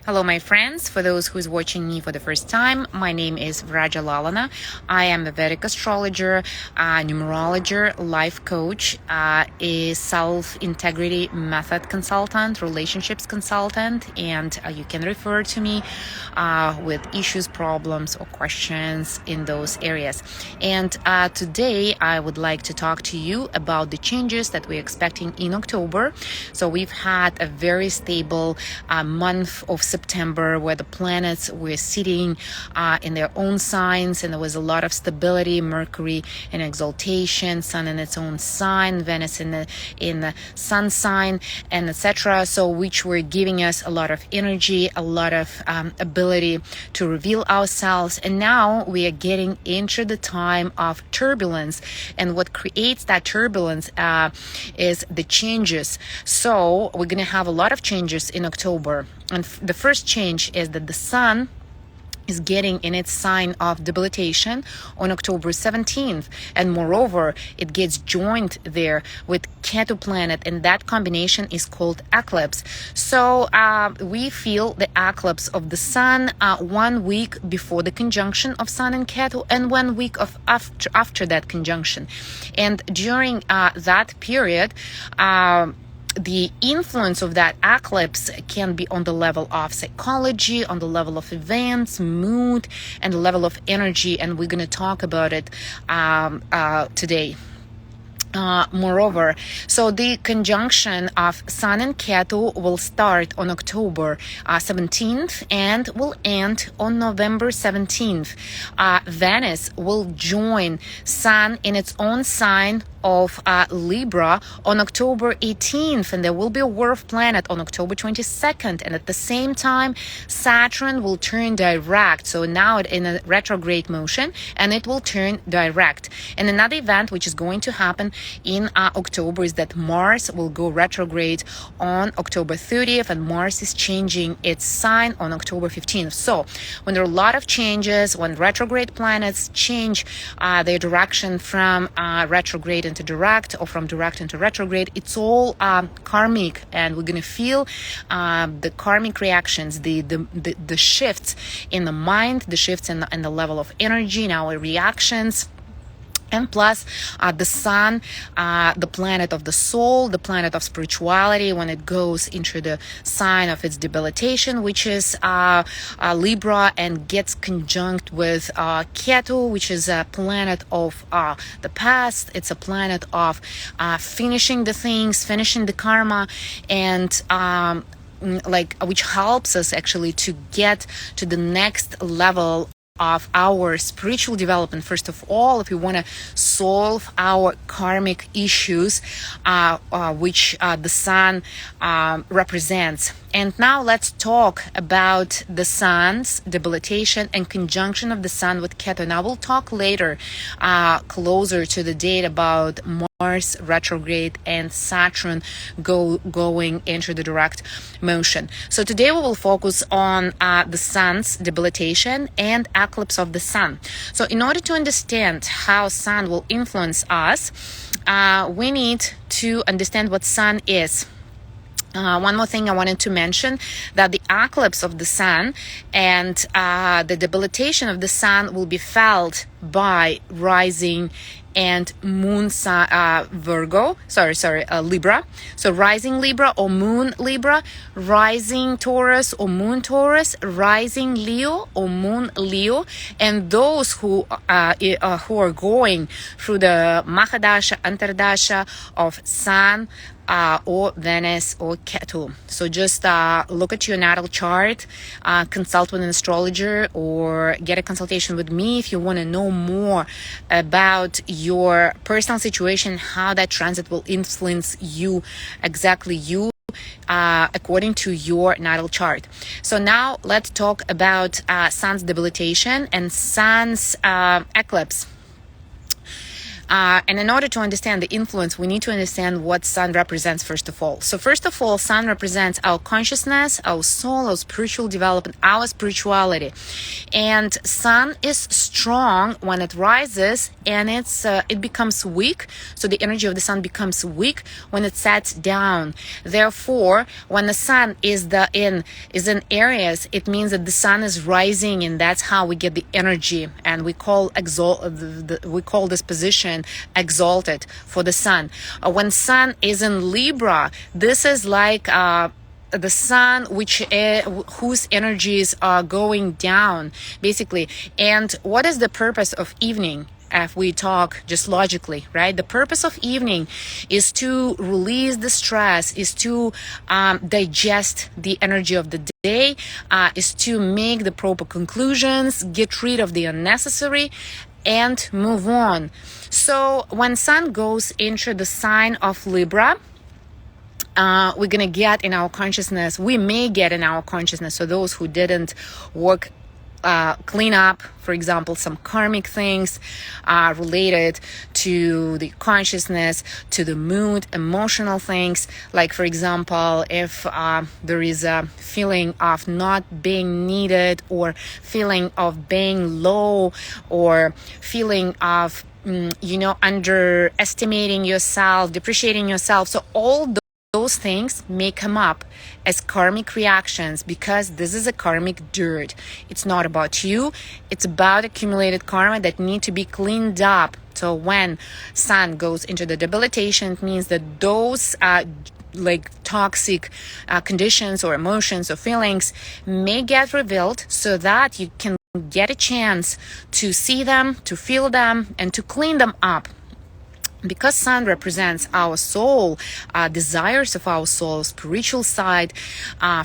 Hello, my friends. For those who's watching me for the first time, my name is Vraja Lalana. I am a Vedic astrologer, numerologer, life coach, a self-integrity method consultant, relationships consultant, and you can refer to me with issues, problems, or questions in those areas. And today, I would like to talk to you about the changes that we're expecting in October. So we've had a very stable month of September where the planets were sitting in their own signs, and there was a lot of stability. Mercury in exaltation, Sun in its own sign, Venus in the Sun sign, and etc. So which were giving us a lot of energy, a lot of ability to reveal ourselves. And now we are getting into the time of turbulence, and what creates that turbulence is the changes. So we're going to have a lot of changes in October. And the first change is that the Sun is getting in its sign of debilitation on October 17th. And moreover, it gets joined there with Ketu planet, and that combination is called Eclipse. So we feel the eclipse of the Sun 1 week before the conjunction of Sun and Ketu, and 1 week of after that conjunction. And during that period, the influence of that eclipse can be on the level of psychology, on the level of events, mood, and the level of energy, and we're going to talk about it today. Moreover, so the conjunction of Sun and Ketu will start on October 17th and will end on November 17th. Venus will join Sun in its own sign of Libra on October 18th, and there will be a war of planet on October 22nd, and at the same time Saturn will turn direct, so now in a retrograde motion, and it will turn direct. And another event which is going to happen in October is that Mars will go retrograde on October 30th, and Mars is changing its sign on October 15th. So when there are a lot of changes, when retrograde planets change their direction from retrograde into direct, or from direct into retrograde, it's all karmic, and we're going to feel the karmic reactions, the shifts in the mind, the shifts in the level of energy, in our reactions. And plus, the Sun, the planet of the soul, the planet of spirituality, when it goes into the sign of its debilitation, which is Libra, and gets conjunct with Ketu, which is a planet of the past. It's a planet of finishing the things, finishing the karma, and which helps us actually to get to the next level of our spiritual development. First of all, if we want to solve our karmic issues, which the Sun represents. And now let's talk about the Sun's debilitation and conjunction of the Sun with Ketu. And I will talk later, closer to the date, about Mars retrograde and Saturn going into the direct motion. So today we will focus on the Sun's debilitation and eclipse of the Sun. So in order to understand how Sun will influence us, we need to understand what Sun is. One more thing I wanted to mention, that the eclipse of the Sun and the debilitation of the Sun will be felt by rising and moon Libra. So rising Libra or moon Libra, rising Taurus or moon Taurus, rising Leo or moon Leo, and those who are going through the Mahadasha, Antardasha of Sun, or Venus or Ketu. So just look at your natal chart, consult with an astrologer, or get a consultation with me if you want to know more about your personal situation, how that transit will influence you, exactly you, according to your natal chart. So now let's talk about Sun's debilitation and Sun's eclipse. And in order to understand the influence, we need to understand what sun represents first of all. So first of all, sun represents our consciousness, our soul, our spiritual development, our spirituality. And sun is strong when it rises, and it becomes weak. So the energy of the sun becomes weak when it sets down. Therefore, when the sun is in Aries, it means that the sun is rising, and that's how we get the energy. And we call this position exalted for the sun. When sun is in Libra, this is like the sun whose energies are going down, basically. And what is the purpose of evening? If we talk just logically, right? The purpose of evening is to release the stress, is to digest the energy of the day, is to make the proper conclusions, get rid of the unnecessary, and move on. So when sun goes into the sign of Libra, we're gonna get in our consciousness, we may get in our consciousness, so those who didn't work clean up, for example, some karmic things related to the consciousness, to the mood, emotional things. Like, for example, if there is a feeling of not being needed, or feeling of being low, or feeling of underestimating yourself, depreciating yourself. So all those things may come up as karmic reactions, because this is a karmic dirt. It's not about you. It's about accumulated karma that need to be cleaned up. So when sun goes into the debilitation, it means that those like toxic conditions or emotions or feelings may get revealed, so that you can get a chance to see them, to feel them, and to clean them up. Because sun represents our soul, desires of our soul, spiritual side,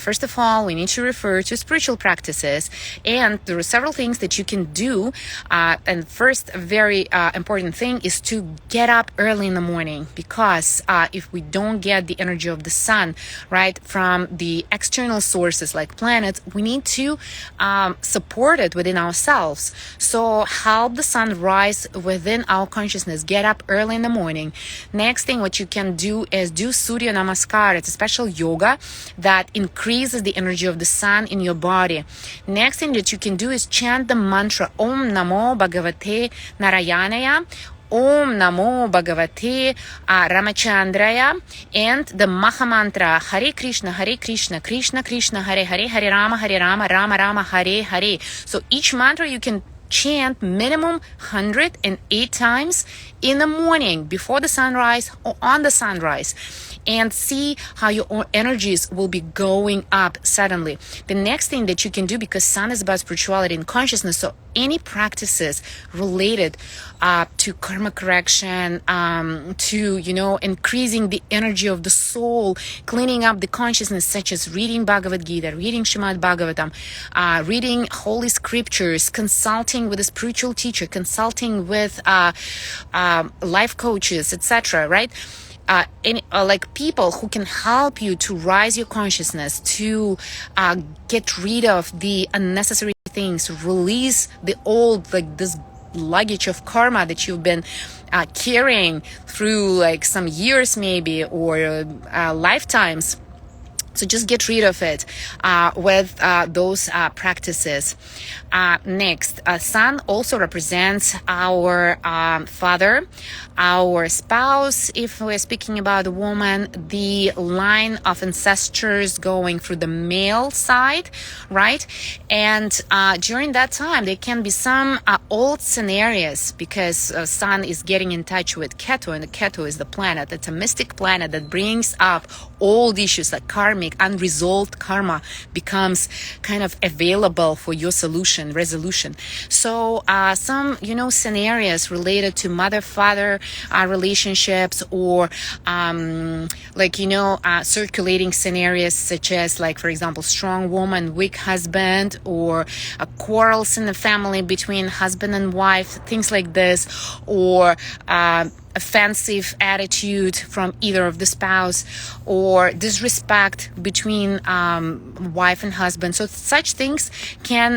first of all, we need to refer to spiritual practices. And there are several things that you can do. And first, a very important thing is to get up early in the morning. Because if we don't get the energy of the sun, right, from the external sources like planets, we need to support it within ourselves. So help the sun rise within our consciousness. Get up early in the morning. Next thing what you can do is do Surya Namaskar. It's a special yoga that increases the energy of the sun in your body. Next thing that you can do is chant the mantra Om Namo Bhagavate Narayanaya, Om Namo Bhagavate Ramachandraya, and the Maha Mantra Hare Krishna, Krishna Krishna, Hare Hare, Hare Rama, Rama Rama, Hare Hare. So each mantra you can chant minimum 108 times in the morning, before the sunrise or on the sunrise, and see how your energies will be going up suddenly. The next thing that you can do, because sun is about spirituality and consciousness, so any practices related to karma correction, to increasing the energy of the soul, cleaning up the consciousness, such as reading Bhagavad Gita, reading Srimad Bhagavatam, reading holy scriptures, consulting with a spiritual teacher, consulting with life coaches, etc., right? Like people who can help you to rise your consciousness, to get rid of the unnecessary things, release the old, like this luggage of karma that you've been carrying through like some years maybe, or lifetimes. So just get rid of it with those practices. Next, sun also represents our father, our spouse. If we're speaking about a woman, the line of ancestors going through the male side, right? And during that time, there can be some old scenarios, because sun is getting in touch with Ketu, and the Ketu is the planet. It's a mystic planet that brings up old issues like karmic, unresolved karma becomes kind of available for your resolution. So some scenarios related to mother-father relationships, or circulating scenarios such as, like, for example, strong woman, weak husband, or quarrels in the family between husband and wife, things like this, or offensive attitude from either of the spouse, or disrespect between wife and husband. So such things can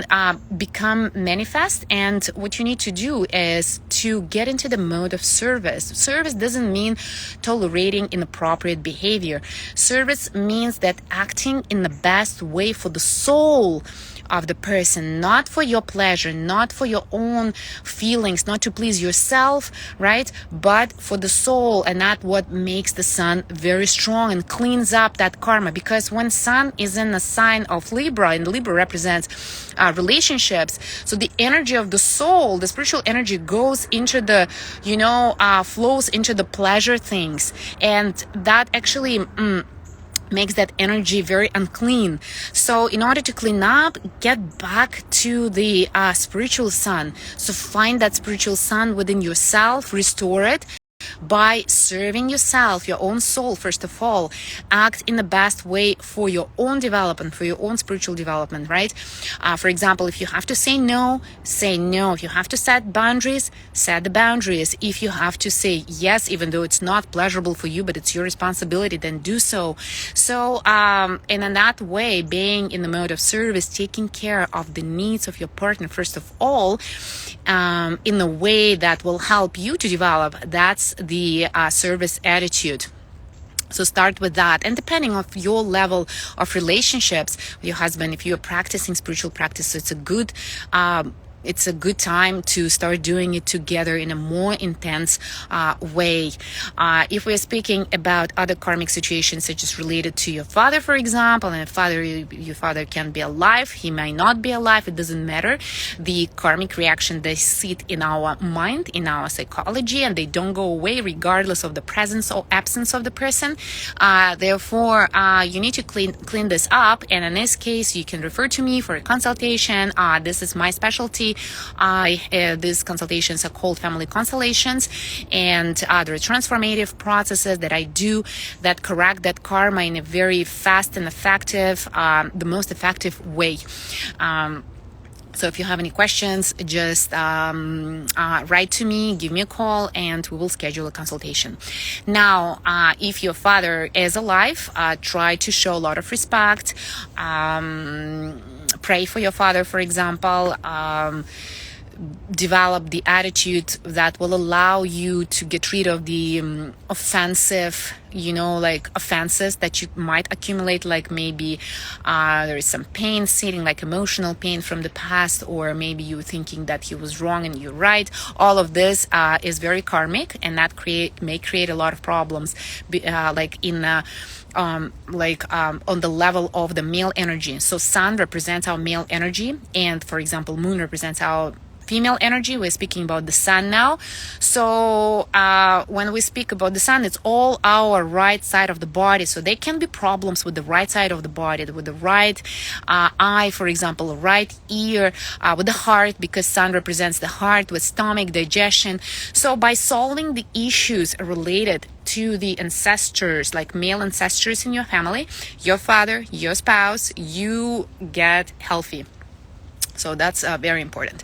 become manifest, and what you need to do is to get into the mode of service. Service doesn't mean tolerating inappropriate behavior. Service means that acting in the best way for the soul of the person, not for your pleasure, not for your own feelings, not to please yourself, right? But for the soul, and that what makes the sun very strong and cleans up that karma. Because when sun is in a sign of Libra, and Libra represents relationships, so the energy of the soul, the spiritual energy, goes into the, flows into the pleasure things, and that actually makes that energy very unclean. So in order to clean up, get back to the spiritual sun. So find that spiritual sun within yourself, restore it by serving yourself, your own soul. First of all, act in the best way for your own development, for your own spiritual development, right? For example, if you have to say no, say no. If you have to set boundaries, set the boundaries. If you have to say yes, even though it's not pleasurable for you, but it's your responsibility, then do so. So, and in that way, being in the mode of service, taking care of the needs of your partner, first of all, in a way that will help you to develop, that's the service attitude. So start with that. And depending on your level of relationships with your husband, if you're practicing spiritual practice, so it's a good time to start doing it together in a more intense way. If we're speaking about other karmic situations, such as related to your father, for example, and your father can be alive, he may not be alive, it doesn't matter. The karmic reaction, they sit in our mind, in our psychology, and they don't go away regardless of the presence or absence of the person. Therefore, you need to clean this up, and in this case, you can refer to me for a consultation. This is my specialty. These consultations are called family constellations, and there are transformative processes that I do that correct that karma in a very fast and effective, the most effective way. So if you have any questions, just write to me, give me a call, and we will schedule a consultation. Now, if your father is alive, try to show a lot of respect. Pray for your father, for example. Develop the attitude that will allow you to get rid of the offensive, offenses that you might accumulate, like maybe there is some pain sitting, like emotional pain from the past, or maybe you thinking that he was wrong and you're right. All of this is very karmic, and that may create a lot of problems, on the level of the male energy. So sun represents our male energy, and for example, moon represents our female energy. We're speaking about the sun now. So when we speak about the sun, it's all our right side of the body. So there can be problems with the right side of the body, with the right eye, for example, right ear, with the heart, because sun represents the heart, with stomach, digestion. So by solving the issues related to the ancestors, like male ancestors in your family, your father, your spouse, you get healthy. So that's very important.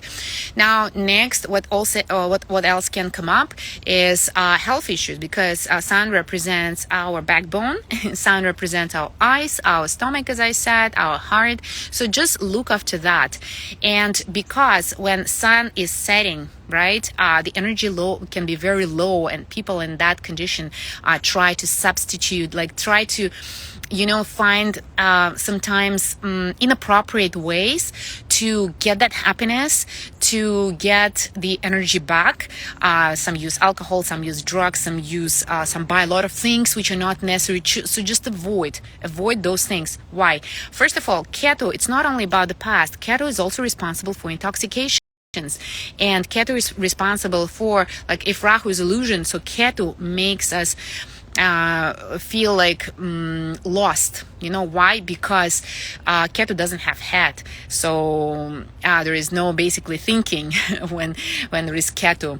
Now, next, what else can come up is health issues, because sun represents our backbone, sun represents our eyes, our stomach, as I said, our heart. So just look after that. And because when sun is setting, right, the energy low can be very low, and people in that condition try to substitute, try to find sometimes inappropriate ways to get that happiness, to get the energy back. Some use alcohol, some use drugs, some buy a lot of things which are not necessary. So just avoid those things. Why? First of all, Ketu, it's not only about the past. Ketu is also responsible for intoxication. And Ketu is responsible for, if Rahu is illusion, so Ketu makes us feel like lost. Why? Because Ketu doesn't have head, so there is no basically thinking when there is Ketu.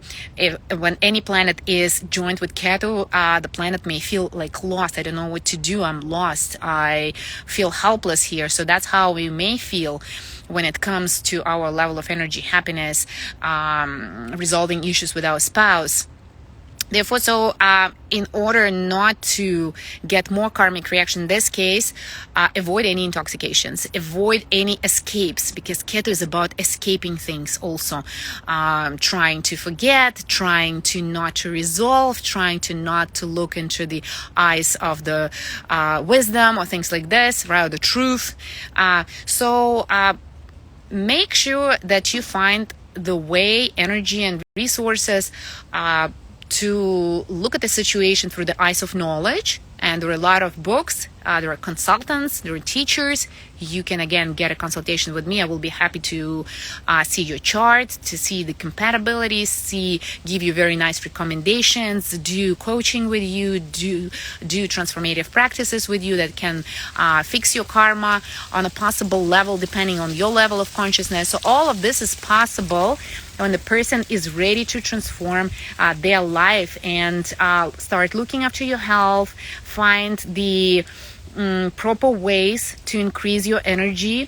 When any planet is joined with Ketu, the planet may feel like lost. I don't know what to do. I'm lost. I feel helpless here. So that's how we may feel when it comes to our level of energy, happiness, resolving issues with our spouse. Therefore, so in order not to get more karmic reaction in this case, avoid any intoxications, avoid any escapes, because Ketu is about escaping things also. Trying to forget, trying to not to resolve, trying to not to look into the eyes of the wisdom or things like this, right, or the truth. So make sure that you find the way, energy, and resources to look at the situation through the eyes of knowledge. And there are a lot of books, there are consultants, there are teachers. You can again get a consultation with me. I will be happy to see your chart, to see the compatibilities, give you very nice recommendations, do coaching with you, do transformative practices with you that can fix your karma on a possible level depending on your level of consciousness. So all of this is possible when the person is ready to transform their life and start looking after your health, find the proper ways to increase your energy,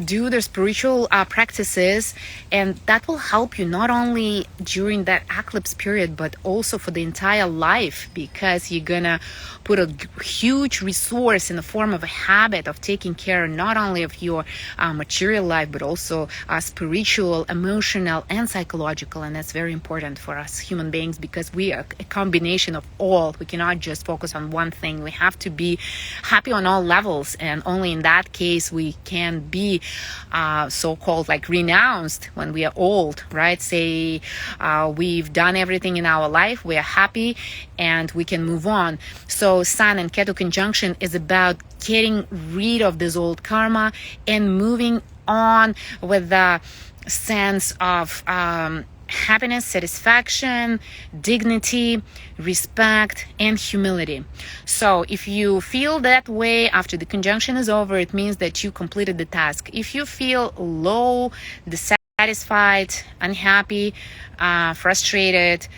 do their spiritual practices, and that will help you not only during that eclipse period but also for the entire life, because you're gonna put a huge resource in the form of a habit of taking care not only of your material life but also spiritual, emotional, and psychological. And that's very important for us human beings, because we are a combination of all. We cannot just focus on one thing. We have to be happy on all levels, and only in that case we can be so-called like renounced when we are old, right? Say we've done everything in our life, we are happy, and we can move on. So Sun and Ketu conjunction is about getting rid of this old karma and moving on with the sense of happiness, satisfaction, dignity, respect, and humility. So if you feel that way after the conjunction is over, it means that you completed the task. If you feel low, dissatisfied, unhappy, frustrated,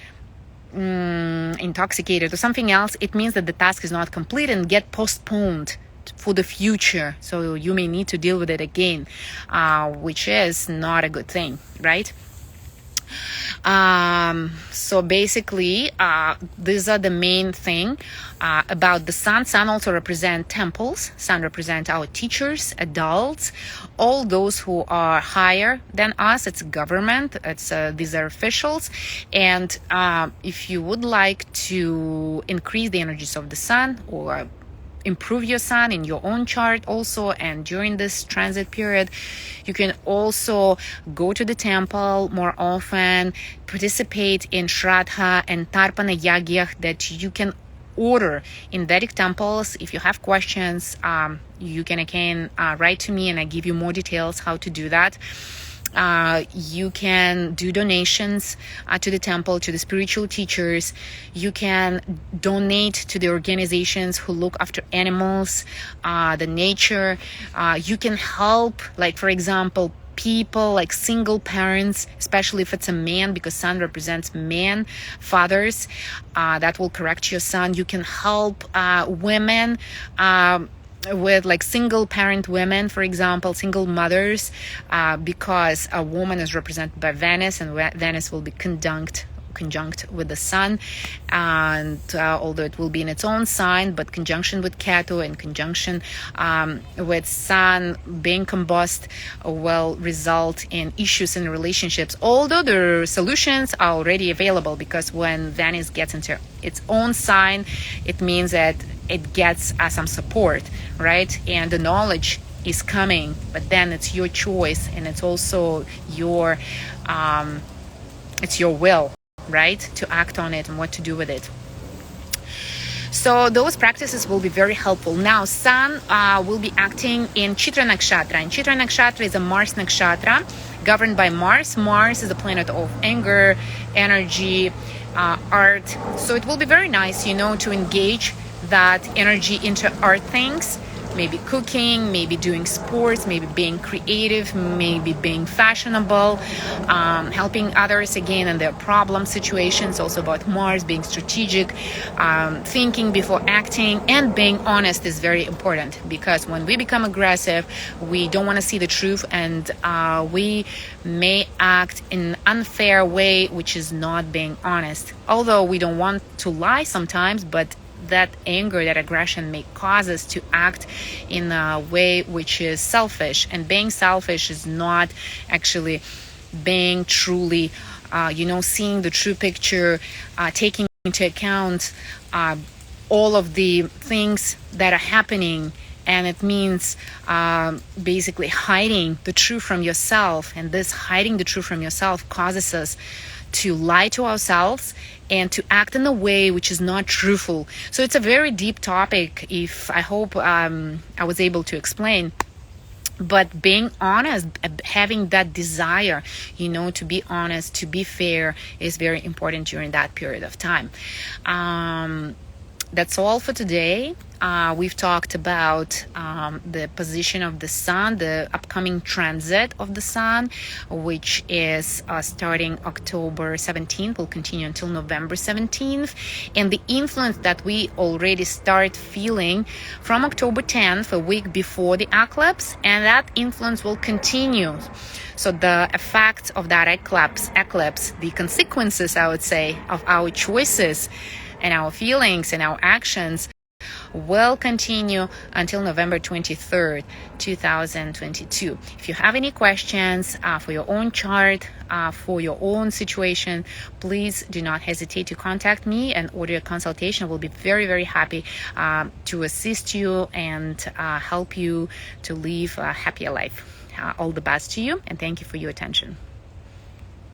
intoxicated, or something else, it means that the task is not complete and get postponed for the future. So you may need to deal with it again, which is not a good thing, right? So basically, these are the main thing about the sun. Sun also represent temples. Sun represent our teachers, adults, all those who are higher than us. It's government. It's these are officials. And if you would like to increase the energies of the sun or improve your sun in your own chart also, and during this transit period, you can also go to the temple more often, participate in Shraddha and Tarpana Yagya that you can order in Vedic temples. If you have questions, you can again write to me and I give you more details how to do that. You can do donations to the temple, to the spiritual teachers. You can donate to the organizations who look after animals, the nature. You can help, like for example, people like single parents, especially if it's a man, because sun represents men, fathers. That will correct your sun. You can help women with like single parent women, for example, single mothers, because a woman is represented by Venus, and Venus will be conjunct with the sun, and although it will be in its own sign, but conjunction with Ketu and conjunction with sun being combust will result in issues in relationships, although the solutions are already available, because when Venus gets into its own sign, it means that it gets some support, right? And the knowledge is coming, but then it's your choice, and it's also your it's your will, right, to act on it and what to do with it. So those practices will be very helpful. Now, Sun will be acting in Chitra Nakshatra, and Chitra Nakshatra is a Mars Nakshatra governed by Mars. Mars is the planet of anger, energy, art. So it will be very nice, to engage that energy into art things, maybe cooking, maybe doing sports, maybe being creative, maybe being fashionable, helping others again in their problem situations. Also about Mars, being strategic, thinking before acting, and being honest is very important, because when we become aggressive, we don't want to see the truth, and we may act in an unfair way, which is not being honest. Although we don't want to lie sometimes, but that anger, that aggression may cause us to act in a way which is selfish. And being selfish is not actually being truly, seeing the true picture, taking into account all of the things that are happening. And it means basically hiding the truth from yourself. And this hiding the truth from yourself causes us to lie to ourselves and to act in a way which is not truthful. So it's a very deep topic, I hope I was able to explain. But being honest, having that desire, to be honest, to be fair, is very important during that period of time. That's all for today. We've talked about the position of the sun, the upcoming transit of the sun, which is starting October 17th, will continue until November 17th, and the influence that we already start feeling from October 10th, a week before the eclipse, and that influence will continue. So the effect of that eclipse, the consequences, I would say, of our choices and our feelings and our actions will continue until November 23rd, 2022. If you have any questions for your own chart, for your own situation, please do not hesitate to contact me and order a consultation. I will be very, very happy to assist you and help you to live a happier life. All the best to you, and thank you for your attention.